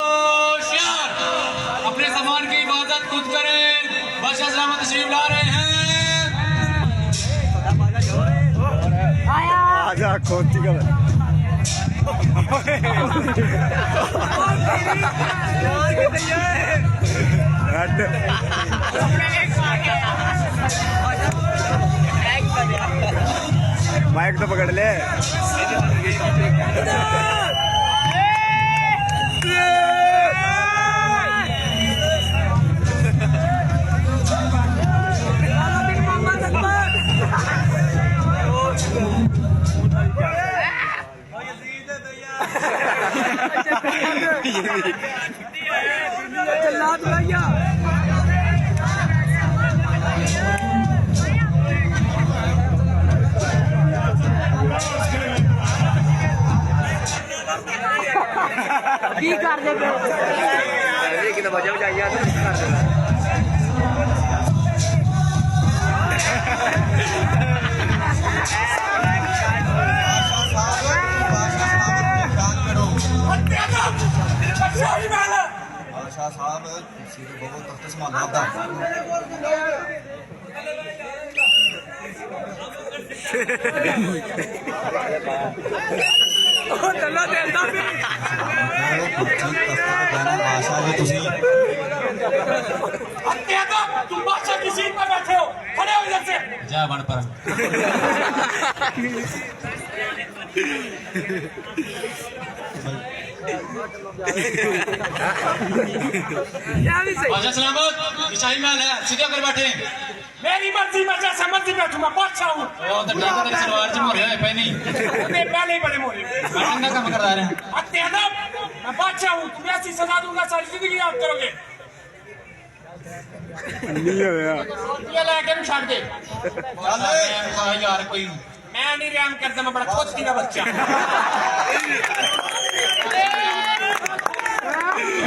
होशियार, अपने सामान की हिफाजत खुद करें। बादशाह सलामत तशरीफ ला रहे हैं। आजा खोती का माइक तो पकड़ ले। की कर दे कि बजा बजाइए तो कर देना। बादशाह साहब सीधे बहुत तख्त संभालना तुम बादशाह की सीट पर बैठे हो, खड़े हो इधर से। जा बन पर बादशाह सलामत शाही महल है, सीधे होकर बैठे। मेरी मर्जी, मैं जैसे मर्जी बैठूंगा, बादशाह हूँ। वो तो ठीक है, तेरी सलवार च मोरे होए पे नहीं। मैं पहले ही बड़े मोरे। बैठने का काम करता रहे। मैं बादशाह हूँ, तुम्हें ऐसी सजा दूंगा सारी जिंदगी याद करोगे। ये लेके भी छाड़ दे। यार कोई मैं नहीं रैम करता, मैं बड़ा खोजती का बच्चा।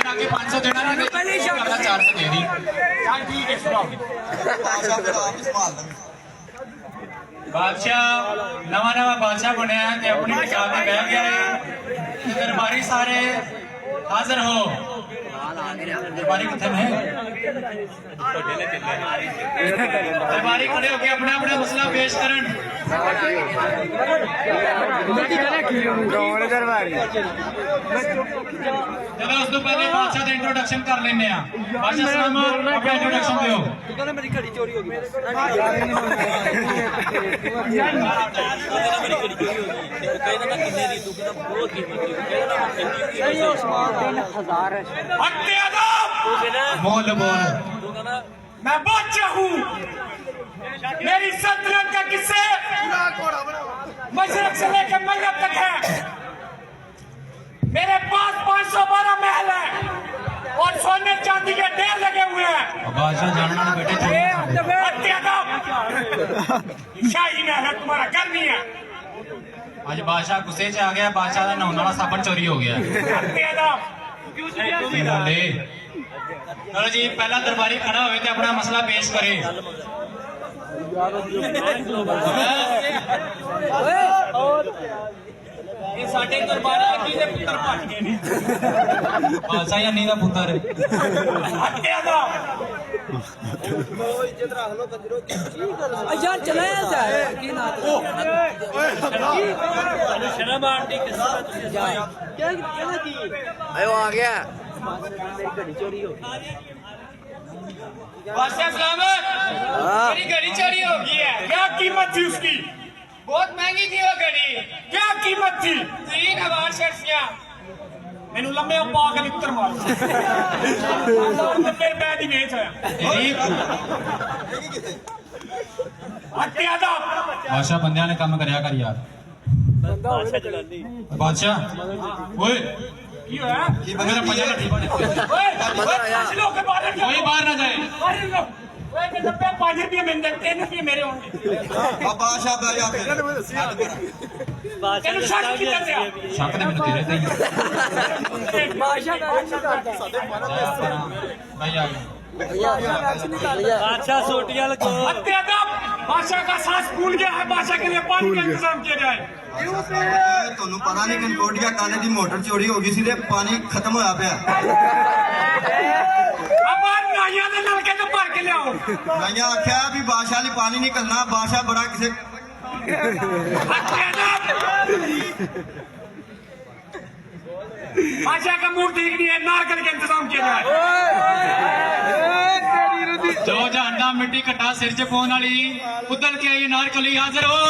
आगे 500 देना ना, 400 दे दी। चल ठीक है, सुनाओ। बादशाह नवा नवा बादशाह बनया ते अपनी निशान में बह गया है। दरबारी सारे हाजिर हो। दरबारी कितने में दरबारी खड़े होके अपना अपना मसला पेश करन। चलो उस तो पहले बादशाह का इंट्रोडक्शन कर लेने। बादशाह सलामत अपना इंट्रोडक्शन दियो। मेरी घड़ी चोरी हो गई। बोल बोल। मैं बादशाह हूँ, मेरी सल्तनत का किस्से मशरक से लेकर मगरब तक है। मेरे पास 512 महल है और सोने चांदी के ढेर लगे हुए हैं। बादशाह जानना ना बेटे शाही महल है, तुम्हारा घर नहीं है। आज बादशाह गुस्से च आ गया। बादशाह का नहाने वाला साबन चोरी हो गया। बोले चलो जी, पहला दरबारी खड़ा होवे ते अपना मसला पेश करे। ये साडे दरबारी अकी दे पुत्र भज गए ने। बादशाह या नहीं दा पुत्र यार चलाया जाए की ना शर्म आंटी किस्मत क्या की आयो आ गया। मेरी घड़ी चोरी हो गई। बादशाह सलामत, मेरी घड़ी चोरी हो गई है। क्या कीमत थी उसकी? बहुत महंगी थी वो घड़ी। क्या कीमत थी? 3000 शर्सियां। मैनू लंबे पा के लित्र मार मेरे पैर ही बेच आया। बादशाह बंदियां ने काम करया कर यार। बादशाह ओए की होया? मेरा पंजा लठी बने। कोई बाहर ना जाए। ₹5 मिल जाए, 3 रुपये मेरे होंगे। बादशाह तेनू शक कितना दिया? शक दे मैनू तेरे ते ही। भाई आ गया। बादशाह सोटियां लगो। बादशाह का सांस फूल गया है, बादशाह के लिए पानी का इंतजाम किया जाए। ਤੁਹਾਨੂੰ ਪਤਾ ਨਹੀਂ ਕੰਕੋਡੀਆ ਕਾਲੇ ਦੀ ਮੋਟਰ ਚੋਰੀ ਹੋ ਗਈ ਸੀ ਤੇ ਪਾਣੀ ਖਤਮ ਹੋਇਆ ਪਿਆ। ਅਬਾਰ ਨਾਈਆਂ ਦੇ ਨਲਕੇ ਤੋਂ ਭਰ ਕੇ ਲਿਆਓ। ਨਾਈਆਂ ਆਖਿਆ ਵੀ ਬਾਦਸ਼ਾਹ ਲਈ ਪਾਣੀ ਨਿਕਲਣਾ, ਬਾਦਸ਼ਾਹ ਬੜਾ ਕਿਸੇ बादशाह का मूड ठीक नहीं है, नारकल के इंतजाम किया जाए। जो जहाना मिट्टी कटा सिर च पाने वाली उदल के आई नारकली हाजिर हो।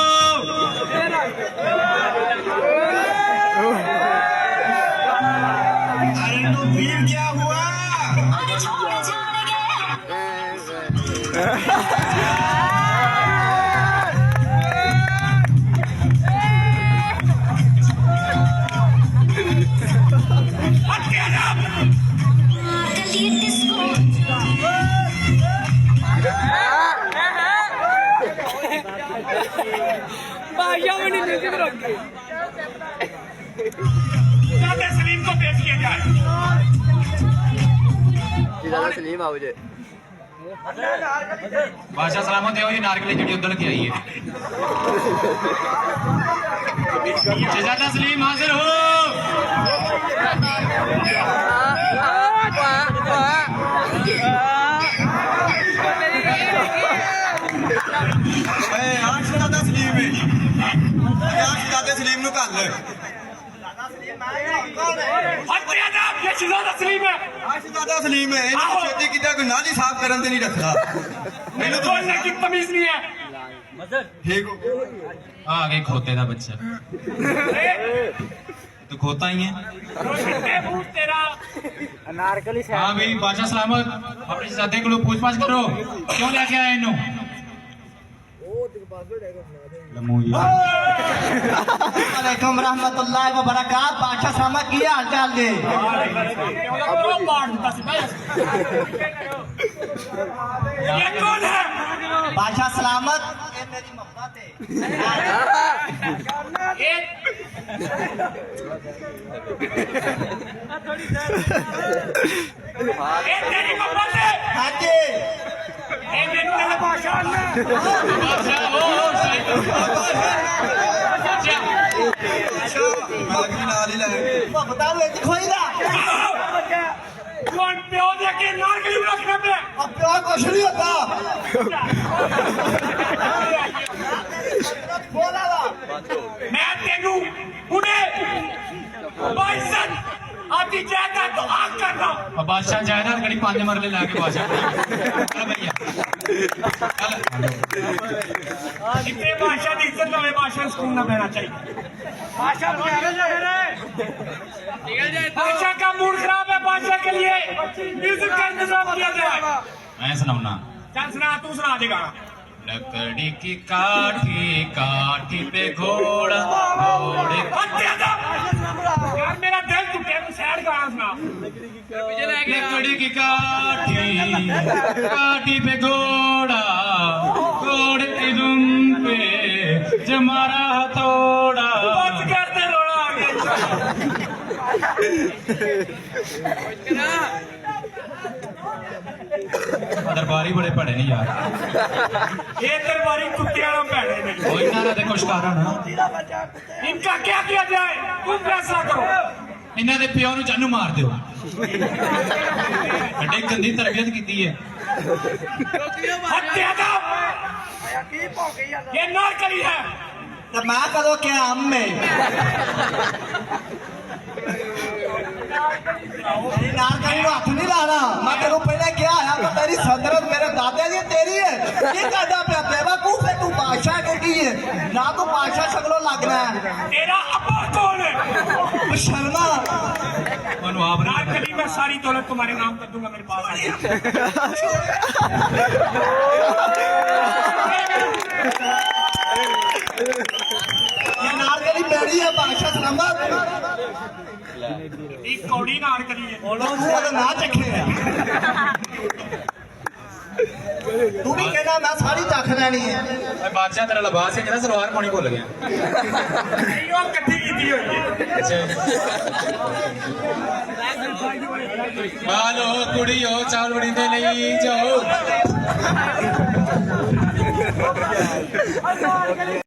अरे तो फिर क्या हुआ? बादशाह में नहीं लेके रखे जाते सलीम को पेश किया जाए। सलीम आओ जे बादशाह सलामत है जी नारकली जी उदल के आई है। शहजादा सलीम हाजिर हो। शहजादा सलीम है, शहजादे सलीम नु घल। ये शहजादा सलीम है। शहजादा सलीम है, इन्हें छेती किता कोई नाली साफ करन ते नहीं रखदा। मैंने बोलने की तमीज नहीं है। ठीक हो आ गए खोते का बच्चा। तो खोता ही है। तेरा हाँ भाई बादशाह सलामत अपने शहजादे को पूछ पाछ करो क्यों लेके आए इन्हों। वालेकुम रहमतुल्लाहि व बरकात। बादशाह सलामत की हाल चाल दे? ये कौन है? बादशाह सलामत ये मेरी मोहब्बत है। ये तेरी मोहब्बत है। हाँ जी ये मेनू है बादशाह ने। बादशाह हो सही तो। बाकी नाल ही ले वो बताओ ये खोई दा कौन प्यो देके नारकली रखने पे? अब प्यो कुछ नहीं होता। बोला वा मैं तेनू उन्हें बाइसन आती जायदाद तो आग करना। और बादशाह जायदाद कड़ी 5 मरले लाके बादशाह चल भैया चल। जितने बादशाह की इज्जत में बादशाह स्कूल न बहना चाहिए। बादशाह बादशाह का मूड खराब है। बादशाह के लिए म्यूजिक का इंतजाम किया जाए। मैं सुनाऊना चल सुना, तू सुना देगा। लकड़ी की काठी काठी पे घोड़ा घोड़े यार मेरा दिल टूटे, तू सैड गाना सुना। लकड़ी की काठी काठी पे घोड़ा घोड़े की दुम पे जमारा हथौड़ा। बच करते रोना आ गया। दरबारी बड़े पड़े नहीं यार। ये दरबारी कुत्ते वालों भैने ने। कोई ना दे कुछ कारण ना इनका क्या किया जाए? तुम फैसला करो। इन्हों के प्यो नूं जानू मार दो। एडी गंदी तरबियत की है। हत्या ये नारकली है। तो मैं करो क्या हम में नारकली को हाथ नहीं लाना। मैं तेरे पहले क्या आया तो तेरी सदरत मेरे दादा जी तेरी है। ये कहता पे बेवकूफ है तू बादशाह के की है ना तो बादशाह शक्लों लगना है। तेरा अब्बा कौन है? शर्मा मनु आप नारकली में सारी दौलत तुम्हारे नाम कर दूंगा मेरे पास। ये नारकली मेरी है बादशाह सलामत। एक कौड़ी नारकली है। तू तो ना चखे है। तू भी कहना मैं सारी चख लेनी है। बादशाह तेरा लिबास है जरा सलवार पानी भुल गया। नहीं वो कट्ठी की हुई है। बालो कुड़ियो चाल बड़ी दे नहीं जाओ।